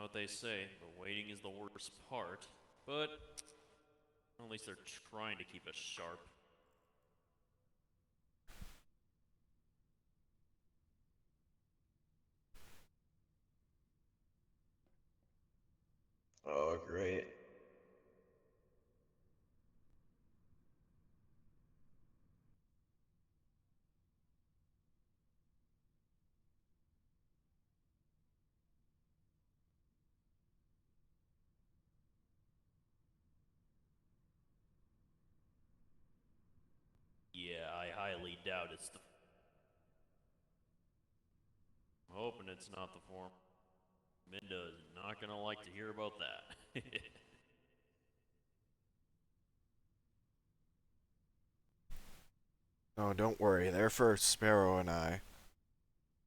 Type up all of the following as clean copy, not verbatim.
what they say, the waiting is the worst part, but at least they're trying to keep us sharp. Oh, great. Yeah, I highly doubt it's the... I'm hoping it's not the form. Minda is not gonna like to hear about that. Oh, don't worry. They're for Sparrow and I.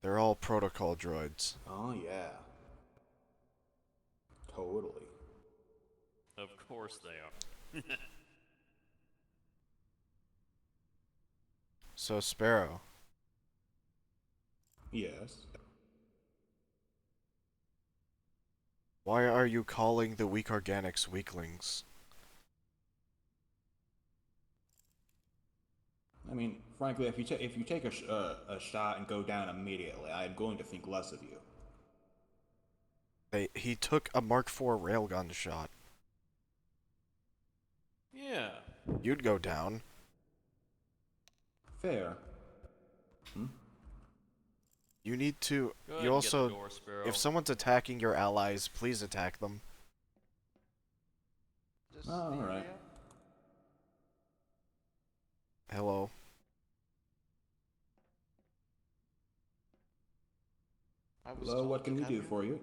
They're all protocol droids. Oh, yeah. Totally. Of course they are. So, Sparrow, Yes. why are you calling the weak organics weaklings? I mean, frankly, if you take a shot and go down immediately, I'm going to think less of you. He took a Mark IV railgun shot. Yeah. You'd go down. Fair. You need to... Go ahead You and get the also... door, Sparrow. If someone's attacking your allies, please attack them. Just Oh, the alright. area? Hello. I was Hello, told what can to we come do here. for you?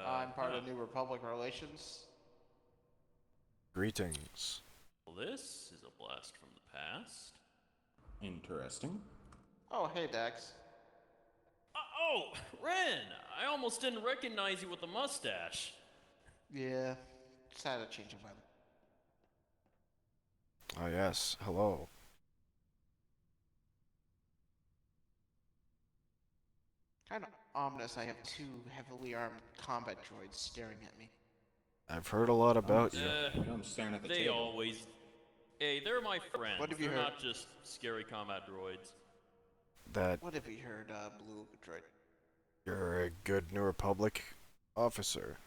I'm part of New Republic Relations. Greetings. Well, this is a blast from the past. Interesting. Oh, hey, Dax. Oh, Ren! I almost didn't recognize you with the mustache. Yeah, just had a change of mind. Oh yes, hello. Kind of ominous. I have two heavily armed combat droids staring at me. I've heard a lot about you. I'm staring at the They table. always... Hey, they're my friends. What have you they're heard? not just scary combat droids. That What have you heard, Blue Droid? you're a good New Republic officer.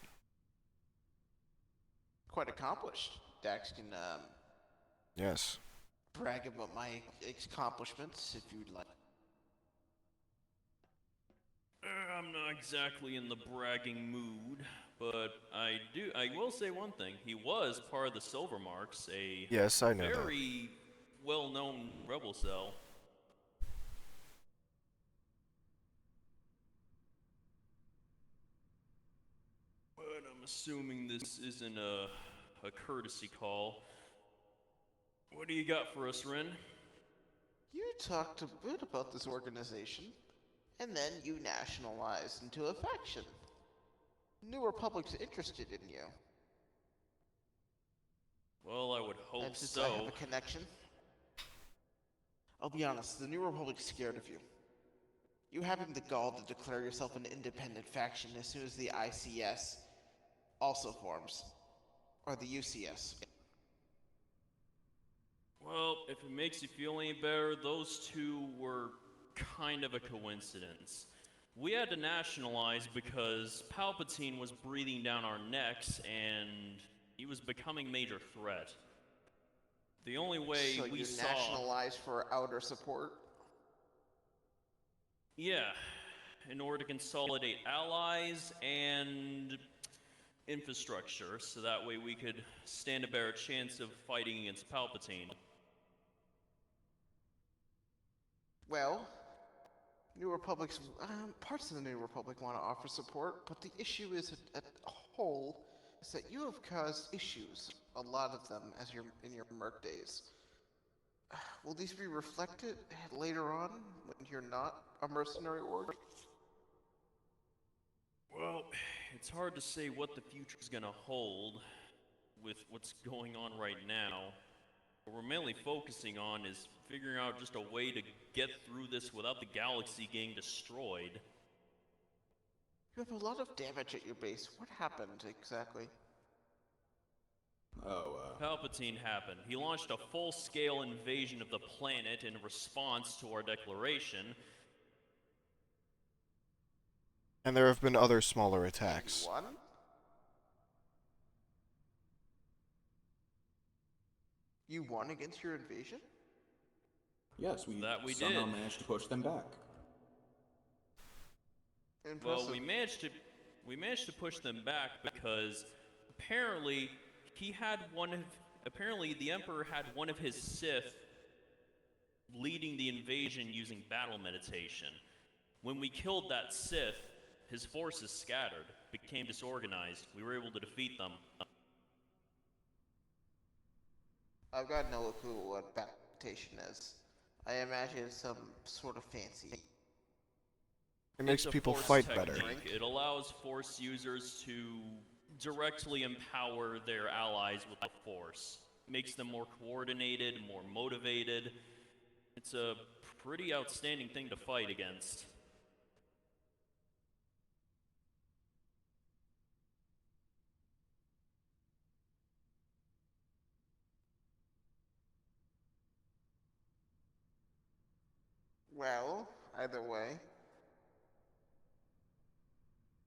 Quite accomplished. Dax can Yes. brag about my accomplishments if you'd like. I'm not exactly in the bragging mood, but I will say one thing. He was part of the Silver Marks, a Yes, I know that. very well-known rebel cell. But I'm assuming this isn't a courtesy call. What do you got for us, Ren? You talked a bit about this organization, and then you nationalized into a faction. New Republic's interested in you. Well, I would hope And since so. I have a connection, I'll be honest, the New Republic's scared of you. You having the gall to declare yourself an independent faction as soon as the ICS also forms. Or the UCS. Well, if it makes you feel any better, those two were kind of a coincidence. We had to nationalize because Palpatine was breathing down our necks and he was becoming a major threat. The only way So we you saw... nationalized for outer support? Yeah, in order to consolidate allies and infrastructure, so that way we could stand a better chance of fighting against Palpatine. Well, New Republic's parts of the New Republic want to offer support, but the issue is at whole is that you have caused issues, a lot of them, as in your merc days. Will these be reflected later on when you're not a mercenary org? Well, it's hard to say what the future's gonna hold with what's going on right now. What we're mainly focusing on is figuring out just a way to get through this without the galaxy getting destroyed. You have a lot of damage at your base. What happened exactly? Palpatine happened. He launched a full-scale invasion of the planet in response to our declaration. And there have been other smaller attacks. One? You won against your invasion? Yes, we did. somehow managed to push them back. Impressive. Well, we managed to push them back because apparently the Emperor had one of his Sith leading the invasion using battle meditation. When we killed that Sith, his forces scattered, became disorganized. We were able to defeat them. I've got no clue what baptism is. I imagine it's some sort of fancy. It makes It's a people Force fight better. technique. It allows Force users to directly empower their allies with the Force. Makes them more coordinated, more motivated. It's a pretty outstanding thing to fight against. Well, either way,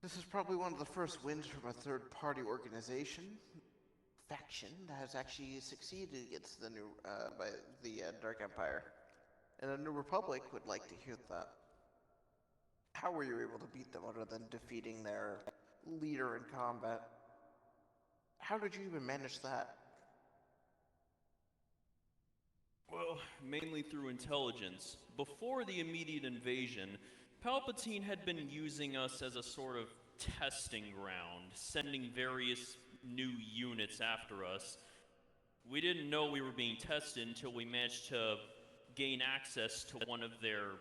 this is probably one of the first wins from a third-party faction that has actually succeeded against the Dark Empire, and the New Republic would like to hear that. How were you able to beat them other than defeating their leader in combat? How did you even manage that? Well, mainly through intelligence. Before the immediate invasion, Palpatine had been using us as a sort of testing ground, sending various new units after us. We didn't know we were being tested until we managed to gain access to one of their...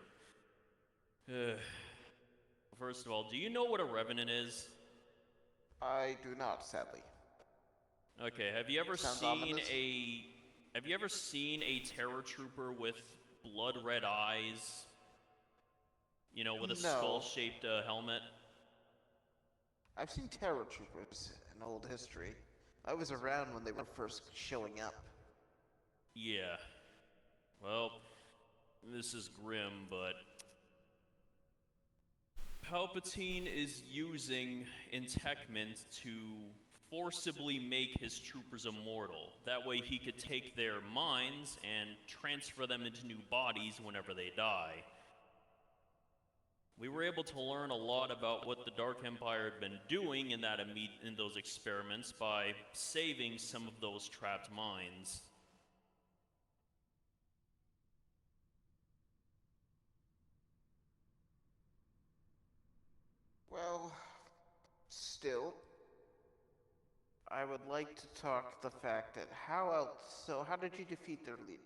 First of all, do you know what a Revenant is? I do not, sadly. Okay, have you ever Sounds seen ominous. Have you ever seen a Terror Trooper with blood-red eyes? You know, with a No. skull-shaped helmet? I've seen Terror Troopers in old history. I was around when they were first showing up. Yeah. Well, this is grim, but... Palpatine is using Entechment to forcibly make his troopers immortal. That way he could take their minds and transfer them into new bodies whenever they die. We were able to learn a lot about what the Dark Empire had been doing in those experiments by saving some of those trapped minds. Well, still, I would like to talk the fact that how did you defeat their leader?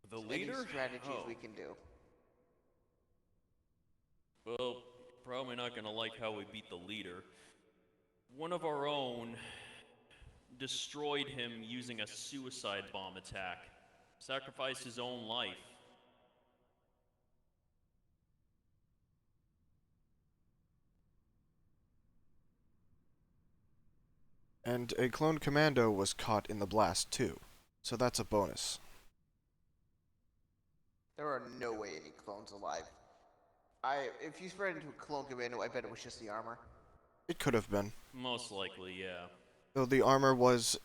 The leader? Any strategies Oh. we can do? Well, probably not gonna like how we beat the leader. One of our own destroyed him using a suicide bomb attack. Sacrificed his own life. And a clone commando was caught in the blast too. So that's a bonus. There are no way any clones alive. If you spread into a clone commando, I bet it was just the armor. It could have been. Most likely, yeah. Though the armor was...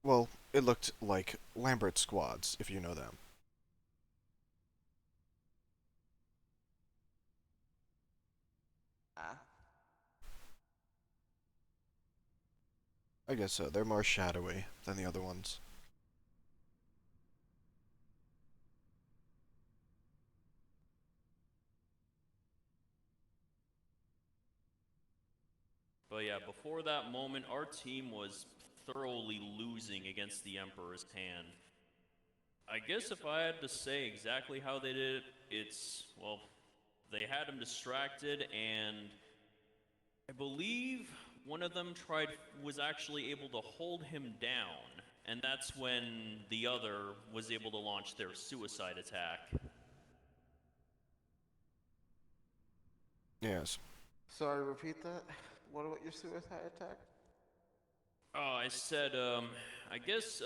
well, it looked like Lambert squads, if you know them. Ah. I guess so. They're more shadowy than the other ones. But yeah, before that moment, our team was thoroughly losing against the Emperor's hand. I guess if I had to say exactly how they did it, it's, well, they had him distracted, and I believe one of them was actually able to hold him down, and that's when the other was able to launch their suicide attack. Yes. Sorry, repeat that. What about your suicide attack? Oh, I said, I guess,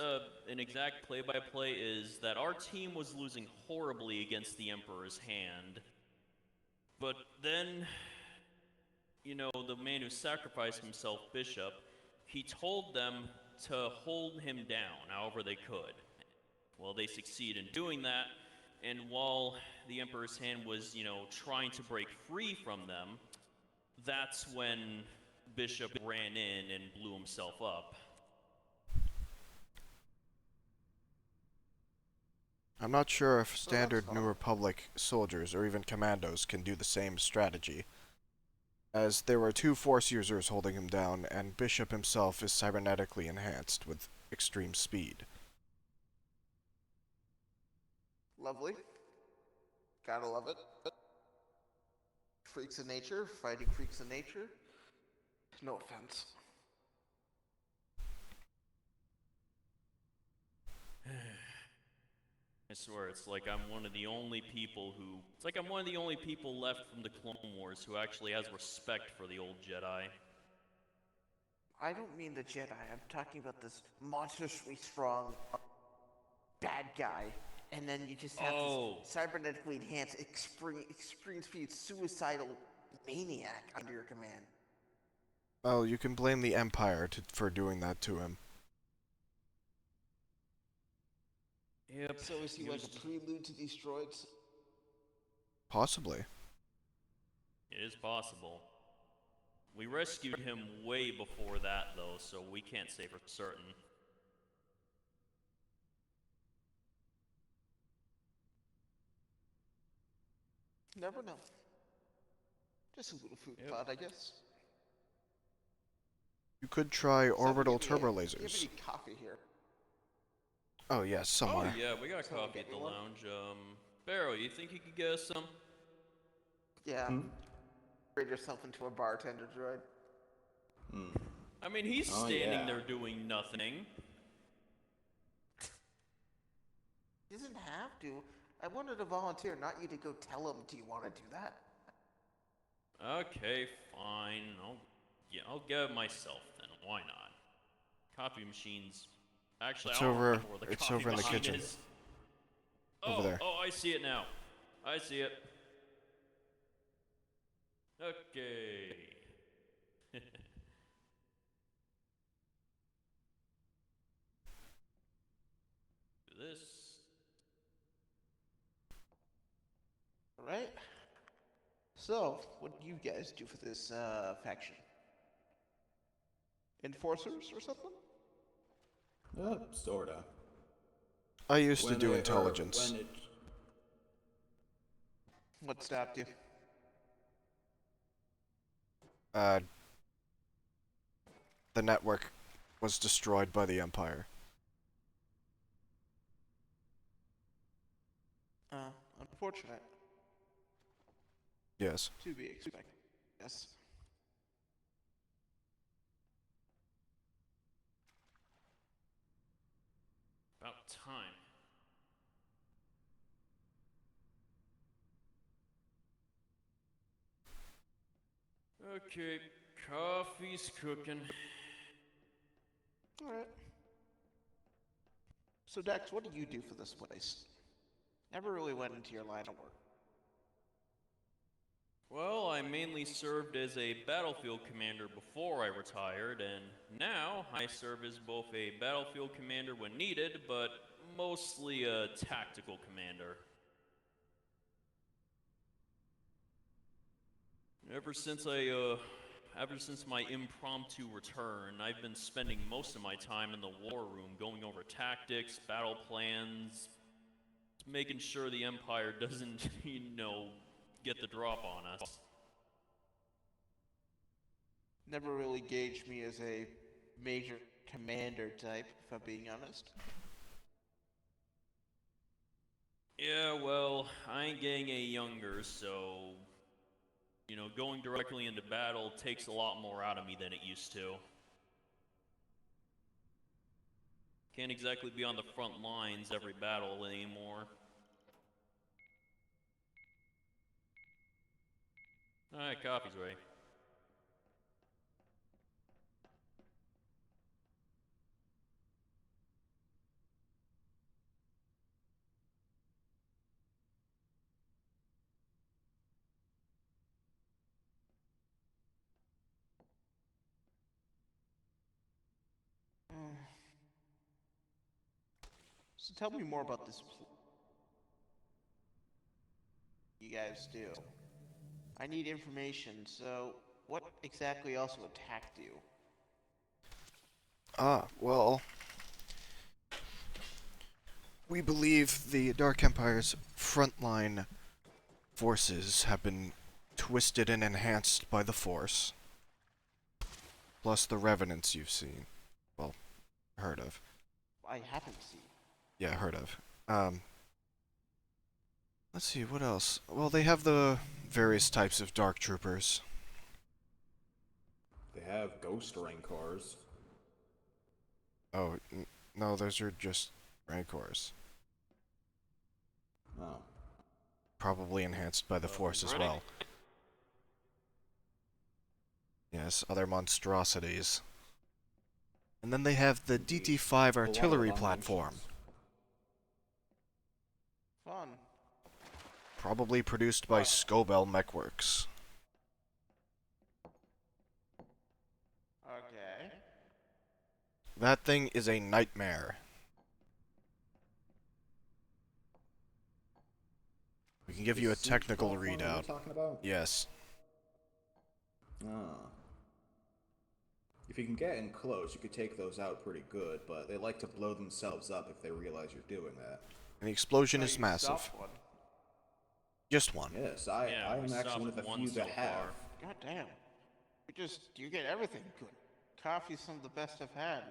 an exact play-by-play is that our team was losing horribly against the Emperor's hand. But then, the man who sacrificed himself, Bishop, he told them to hold him down however they could. Well, they succeed in doing that, and while the Emperor's hand was, trying to break free from them, that's when Bishop ran in and blew himself up. I'm not sure if that's standard New fine. Republic soldiers or even commandos can do the same strategy, as there were 2 force users holding him down, and Bishop himself is cybernetically enhanced with extreme speed. Lovely. Gotta love it. Freaks of nature, fighting freaks of nature. No offense. I swear, it's like I'm one of the only people left from the Clone Wars who actually has respect for the old Jedi. I don't mean the Jedi. I'm talking about this monstrously strong bad guy. And then you just have this cybernetically enhanced, extreme speed, suicidal maniac under your command. Well, you can blame the Empire for doing that to him. Yep. So is he like a prelude to these droids? Possibly. It is possible. We rescued him way before that, though, so we can't say for certain. Never know. Just a little food plot, I guess. You could try orbital turbo Do you have lasers. any coffee here? Oh yes, somewhere. Oh, yeah, we got Someone coffee get at the me one? lounge. Barrow, you think you could get us some? Yeah. Upgrade yourself into a bartender droid. I mean, he's Oh, standing yeah. there doing nothing. He doesn't have to. I wanted to volunteer, not you to go tell him, do you want to do that? Okay, fine. I'll get it myself then. Why not? Coffee machines. Actually, It's I don't over- remember where the it's coffee over in the machine kitchen. is. Over there. Oh, I see it now. I see it. Okay. Do this. Alright. So, what do you guys do for this faction? Enforcers or something? Sorta. I used to When do it- or intelligence. when it- What stopped you? The network was destroyed by the Empire. Unfortunate. Yes. To be expected. Yes. About time. Okay, coffee's cooking. Alright. So, Dex, what do you do for this place? Never really went into your line of work. Well, I mainly served as a battlefield commander before I retired, and now I serve as both a battlefield commander when needed, but mostly a tactical commander. Ever since my impromptu return, I've been spending most of my time in the war room going over tactics, battle plans, making sure the Empire doesn't, get the drop on us. Never really gauged me as a major commander type, if I'm being honest. Yeah, well, I ain't getting any younger, so, going directly into battle takes a lot more out of me than it used to. Can't exactly be on the front lines every battle anymore. Alright, coffee's ready. So tell me more about this you guys do. I need information, so what exactly also attacked you? Well, we believe the Dark Empire's frontline forces have been twisted and enhanced by the Force, plus the Revenants you've seen. Well, heard of. I haven't seen. Yeah, heard of. Let's see, what else? Well, they have the various types of Dark Troopers. They have ghost rancors. Oh, no, those are just Rancors. Oh. Probably enhanced by the Force as well. Yes, other monstrosities. And then they have the DT-5 artillery platform. Fun. Probably produced by Scobell Mechworks. Okay. That thing is a nightmare. We can give you a The technical platform that we're readout. talking about? Yes. Ah. If you can get in close, you could take those out pretty good, but they like to blow themselves up if they realize you're doing that. And the explosion Oh, is you massive. stopped one. Just one. Yes, Yeah, I we am actually stopped one of the one few so that have. far. God damn. You get everything good. Coffee's some of the best I've had.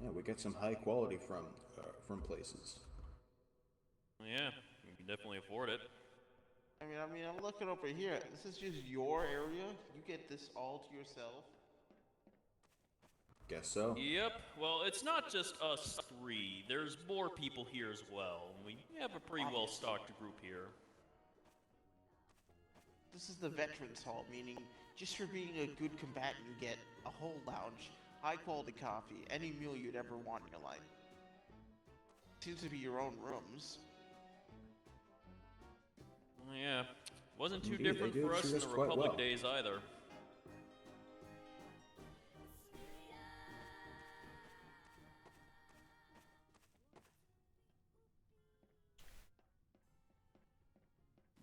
Yeah, we get some high quality from places. Yeah, you can definitely afford it. I mean, I'm looking over here. This is just your area. You get this all to yourself. Guess so. Yep, well, it's not just us three. There's more people here as well. We have a pretty well-stocked group here. This is the Veterans Hall, meaning just for being a good combatant, you get a whole lounge, high-quality coffee, any meal you'd ever want in your life. Seems to be your own rooms. Yeah, wasn't too Indeed, different they do for us treat in us the quite Republic well. days either.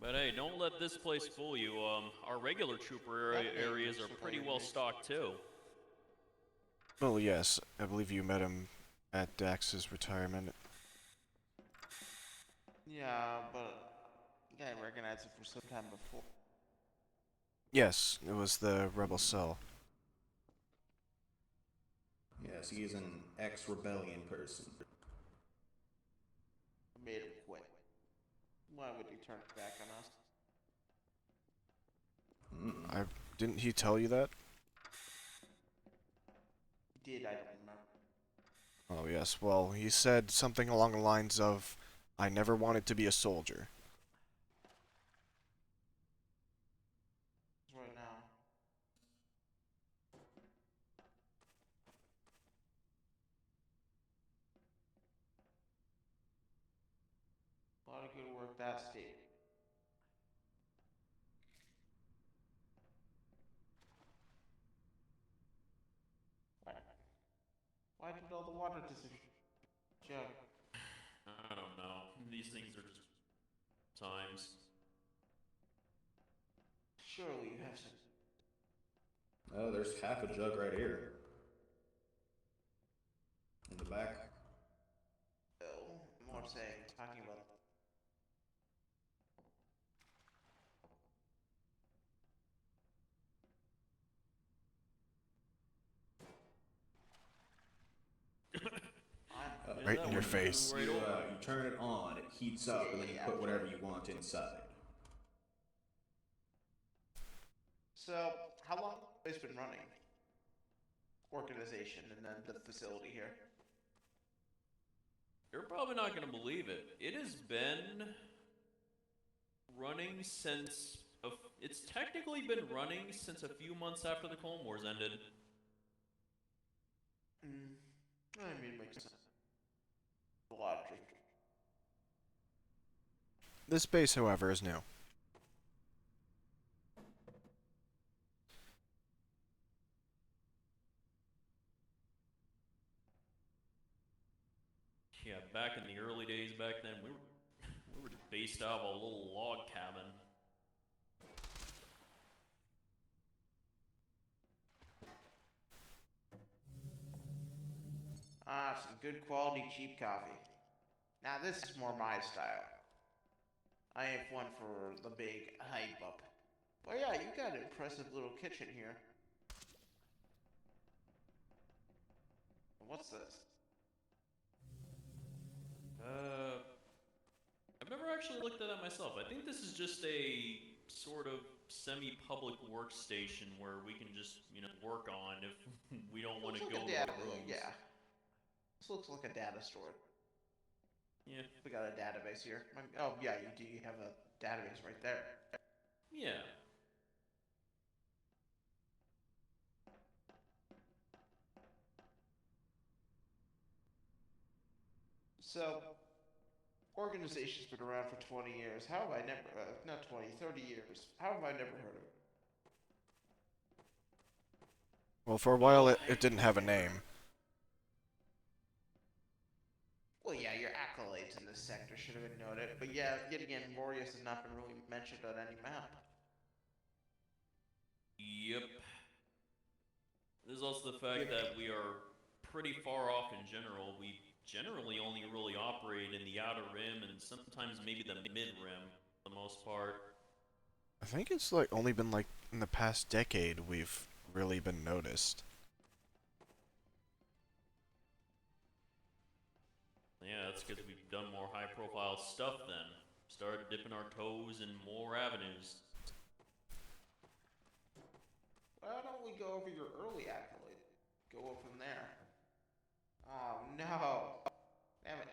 But hey, don't let this place fool you. Our regular trooper areas are pretty well stocked too. Well, yes. I believe you met him at Dax's retirement. Yeah, but you gotta recognize it from some time before. Yes, it was the Rebel Cell. Yes, he is an ex-rebellion person. Made him quit. Why would he turn his back on us? Didn't he tell you that? He did, I don't remember. Oh, yes. Well, he said something along the lines of, I never wanted to be a soldier. Right now. A lot of good work that state. Why did all the water disappear? Jug. I don't know. These things are just times. Surely you have some. Oh, there's half a jug right here. In the back. Oh, more saying, talking about. Right in your face. You turn it on, it heats up, and then you put whatever you want inside. So, how long has it been running? Organization and then the facility here. You're probably not going to believe it. It has been running since It's technically been running since a few months after the Clone Wars ended. I mean, it makes sense. Logic. This base, however, is new. Yeah, back in the early days back then, we were based out of a little log cabin. Ah, some good quality cheap coffee. Now this is more my style. I have one for the big hype up. Well, yeah, you got an impressive little kitchen here. What's this? I've never actually looked at that myself. I think this is just a sort of semi-public workstation where we can just, work on if we don't want to Looks go like to a our data. rooms. Yeah, this looks like a data store. Yeah. We got a database here. Oh yeah, you do. You have a database right there. Yeah. So, organization's been around for 20 years. How have I never, not 20, 30 years. How have I never heard of it? Well, for a while it didn't have a name. Well, yeah, your accolades in this sector should have been noted. But yeah, yet again, Morius has not been really mentioned on any map. Yep. There's also the fact that we are pretty far off in general. We generally only really operate in the outer rim and sometimes maybe the mid-rim for the most part. I think it's like only been like in the past decade we've really been noticed. Yeah, that's because we've done more high-profile stuff then. Started dipping our toes in more avenues. Why don't we go over your early accolade? Go up from there. Oh no! Damn it.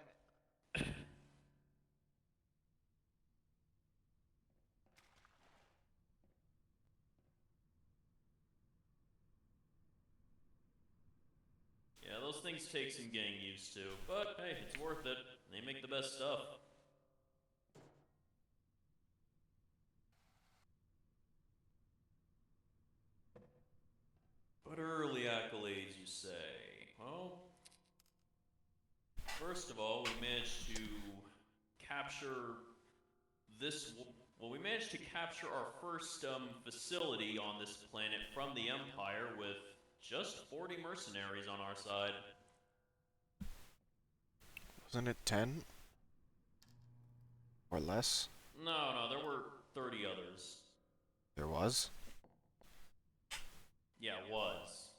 Yeah, those things take some getting used to, but hey, it's worth it. They make the best stuff. But early accolades, you say? Well, first of all, we managed to capture this. Well, we managed to capture our first facility on this planet from the Empire with just 40 mercenaries on our side. Wasn't it 10? Or less? No, there were 30 others. There was? Yeah, it was.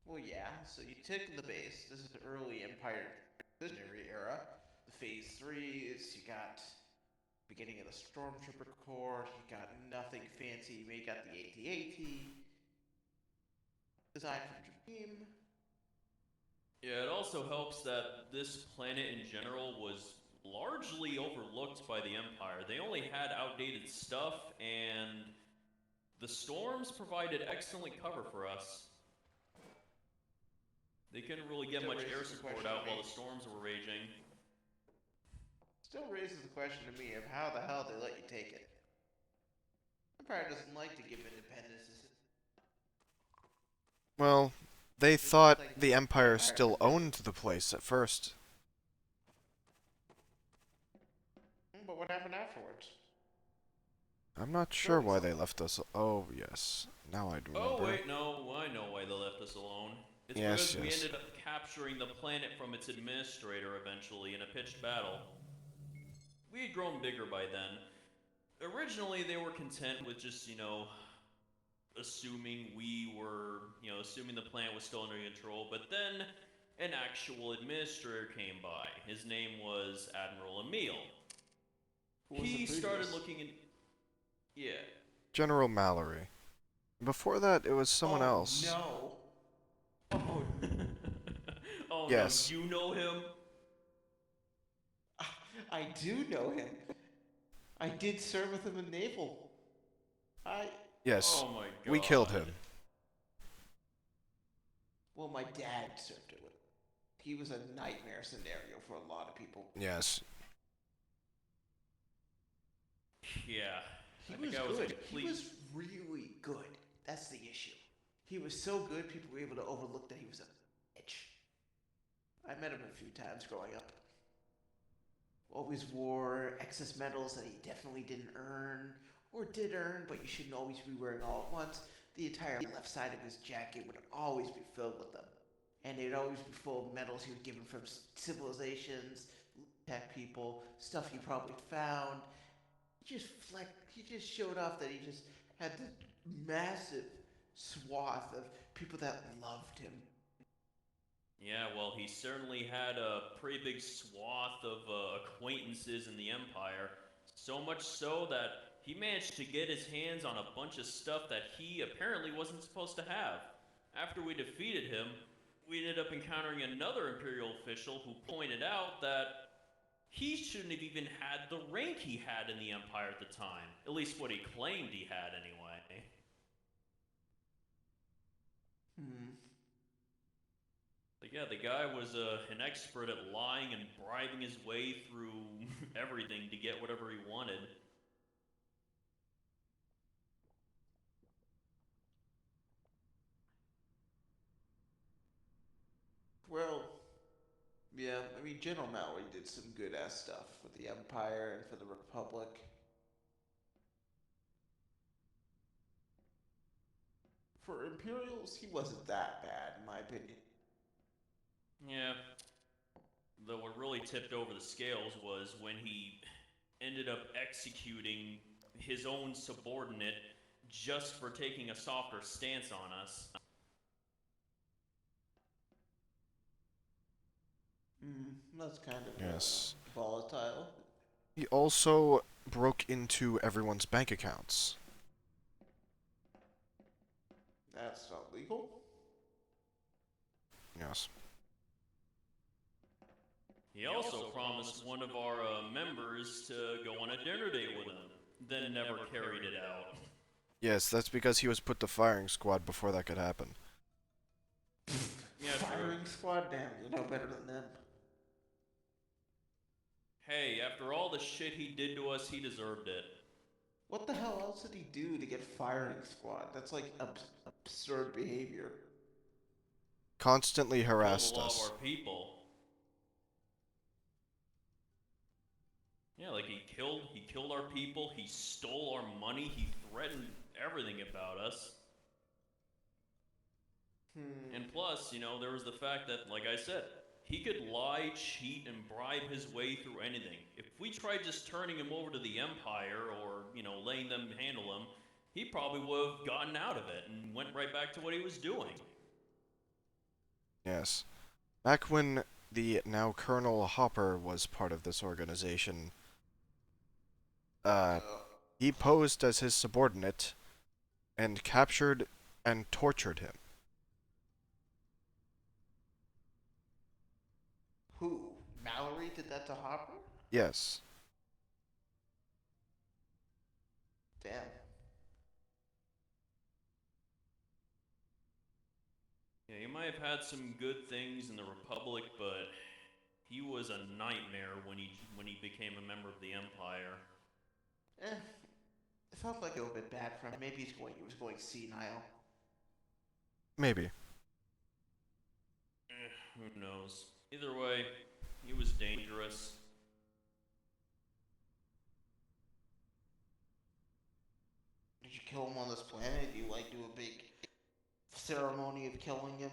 Well, yeah, so you took the base. This is the early Empire visionary era. The Phase 3 is you got beginning of the Stormtrooper Corps, you got nothing fancy, you got the AT-AT, designed from Dream. Yeah, it also helps that this planet in general was largely overlooked by the Empire. They only had outdated stuff, and the storms provided excellent cover for us. They couldn't really get much air support out while the storms were raging. Still raises the question to me of how the hell they let you take it. Empire doesn't like to give independence. Well, they thought the Empire still owned the place at first. But what happened afterwards? I'm not sure why they left us. Oh, yes. Now I remember. Oh, wait, no, I know why they left us alone. It's Yes, because we yes. ended up capturing the planet from its administrator eventually in a pitched battle. We had grown bigger by then. Originally, they were content with just, assuming assuming the planet was still under control, but then an actual administrator came by. His name was Admiral Emil. He started looking in... Yeah. General Mallory. Before that, it was someone else. No. Oh. Oh Yes. no, you know him? I do know him. I did serve with him in naval. Yes. Oh my god. We killed him. Well, my dad served it with. He was a nightmare scenario for a lot of people. Yes. Yeah. He I was think I was good. complete. He was really good. That's the issue. He was so good, people were able to overlook that he was a bitch. I met him a few times growing up. Always wore excess medals that he definitely didn't earn, or did earn, but you shouldn't always be wearing all at once. The entire left side of his jacket would always be filled with them. And they'd always be full of medals he was given from civilizations, tech people, stuff he probably found. He just showed off that he just had this massive swath of people that loved him. Yeah, well, he certainly had a pretty big swath of acquaintances in the Empire. So much so that he managed to get his hands on a bunch of stuff that he apparently wasn't supposed to have. After we defeated him, we ended up encountering another Imperial official who pointed out that he shouldn't have even had the rank he had in the Empire at the time. At least what he claimed he had, anyway. But yeah, the guy was an expert at lying and bribing his way through everything to get whatever he wanted. Well, yeah, I mean, General Mallory did some good ass stuff for the Empire and for the Republic. For Imperials, he wasn't that bad, in my opinion. Yeah. Though what really tipped over the scales was when he ended up executing his own subordinate just for taking a softer stance on us. That's kind of Yes. volatile. He also broke into everyone's bank accounts. That's not legal. Yes. He also promised one of our members to go on a dinner date with him, then never carried it out. Yes, that's because he was put to firing squad before that could happen. Yeah, Firing true. squad, damn, you know better than them. Hey, after all the shit he did to us, he deserved it. What the hell else did he do to get firing squad? That's like absurd behavior. Constantly Killed harassed a lot of us. our people. Yeah, like he killed our people, he stole our money, he threatened everything about us. And plus, you know, there was the fact that, like I said, he could lie, cheat, and bribe his way through anything. If we tried just turning him over to the Empire or, you know, letting them handle him, he probably would have gotten out of it and went right back to what he was doing. Yes. Back when the now Colonel Hopper was part of this organization, he posed as his subordinate and captured and tortured him. Who? Mallory did that to Hopper? Yes. Damn. Yeah, he might have had some good things in the Republic, but he was a nightmare when he became a member of the Empire. It felt like a little bit bad for him. Maybe he was going senile. Maybe. Who knows? Either way, he was dangerous. Did you kill him on this planet? Do you like do a big ceremony of killing him?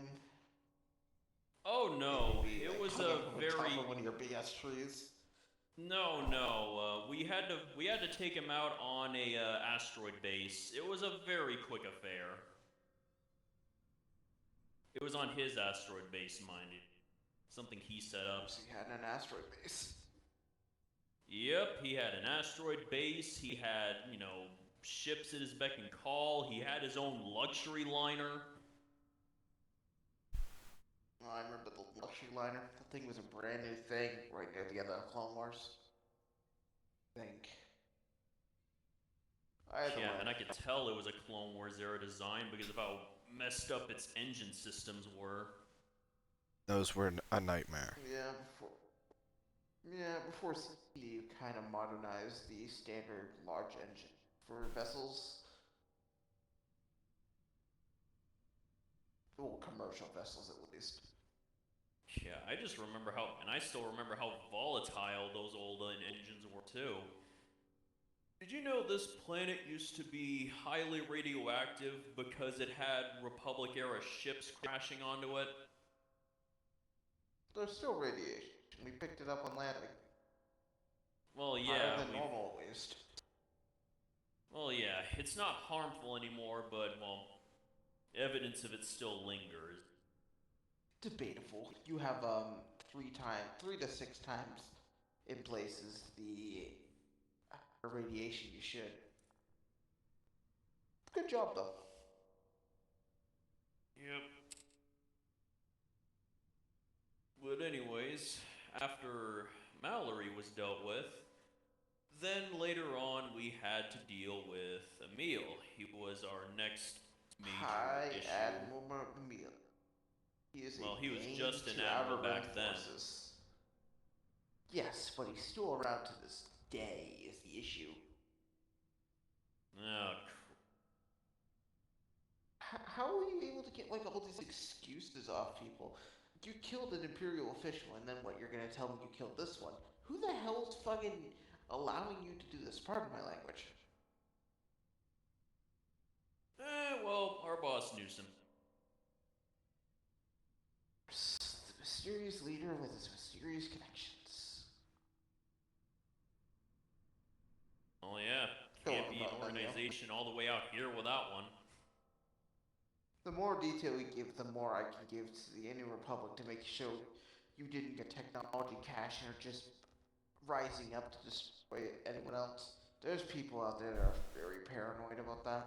Oh no, Maybe, it like, was hug a him from the top very of one of your big ass trees. no. We had to take him out on a asteroid base. It was a very quick affair. It was on his asteroid base, mind you. Something he set up. So he had an asteroid base. Yep, he had an asteroid base. He had, you know, ships at his beck and call. He had his own luxury liner. Oh, I remember the luxury liner. The thing was a brand new thing right near the end of Clone Wars. I think. Either Yeah, way. and I could tell it was a Clone Wars era design because of how messed up its engine systems were. Those were a nightmare. Before CD kind of modernized the standard large engine for vessels. Well, commercial vessels at least. Yeah, I just remember how, and I still remember how volatile those old engines were too. Did you know this planet used to be highly radioactive because it had Republic era ships crashing onto it? There's still radiation. We picked it up on landing. Well, Higher yeah, than normal, at least. well, yeah, it's not harmful anymore, but, well, evidence of it still lingers. Debatable. You have 3 to 6 times in places the radiation you should. Good job though. Yep. But anyways, after Mallory was dealt with, then later on we had to deal with Emil. He was our next major Hi, issue. Admiral Emil. He is Well, a he was gain just an to admiral our back Rim then. forces. Yes, but he's still around to this day is the issue. Oh, How are you able to get like all these excuses off people? You killed an Imperial official, and then what? You're gonna tell me you killed this one? Who the hell's fucking allowing you to do this? Pardon my language. well, our boss knew some. The mysterious leader with his mysterious connections. Oh yeah, Go can't on be an about Emil. organization all the way out here without one. The more detail we give, the more I can give to the New Republic to make sure you didn't get technology cache and are just rising up to destroy anyone else. There's people out there that are very paranoid about that.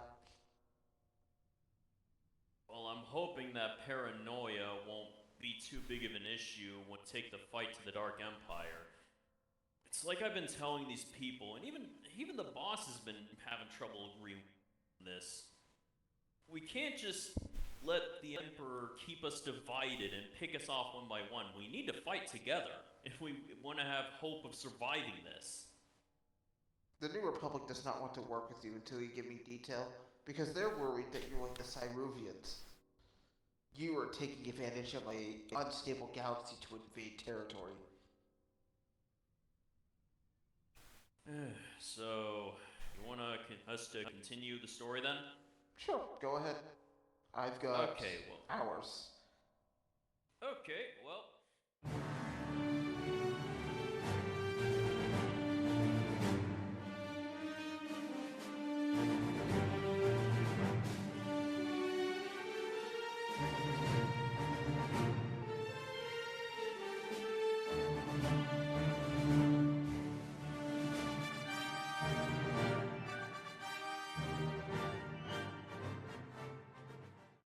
Well, I'm hoping that paranoia won't be too big of an issue when we take the fight to the Dark Empire. It's like I've been telling these people, and even the boss has been having trouble agreeing with this. We can't just let the Emperor keep us divided and pick us off one by one. We need to fight together if we want to have hope of surviving this. The New Republic does not want to work with you until you give me detail, because they're worried that you're like the Cyruvians. You are taking advantage of an unstable galaxy to invade territory. So, you want us to continue the story then? Sure, go ahead. I've got Okay, well. hours. Okay, well,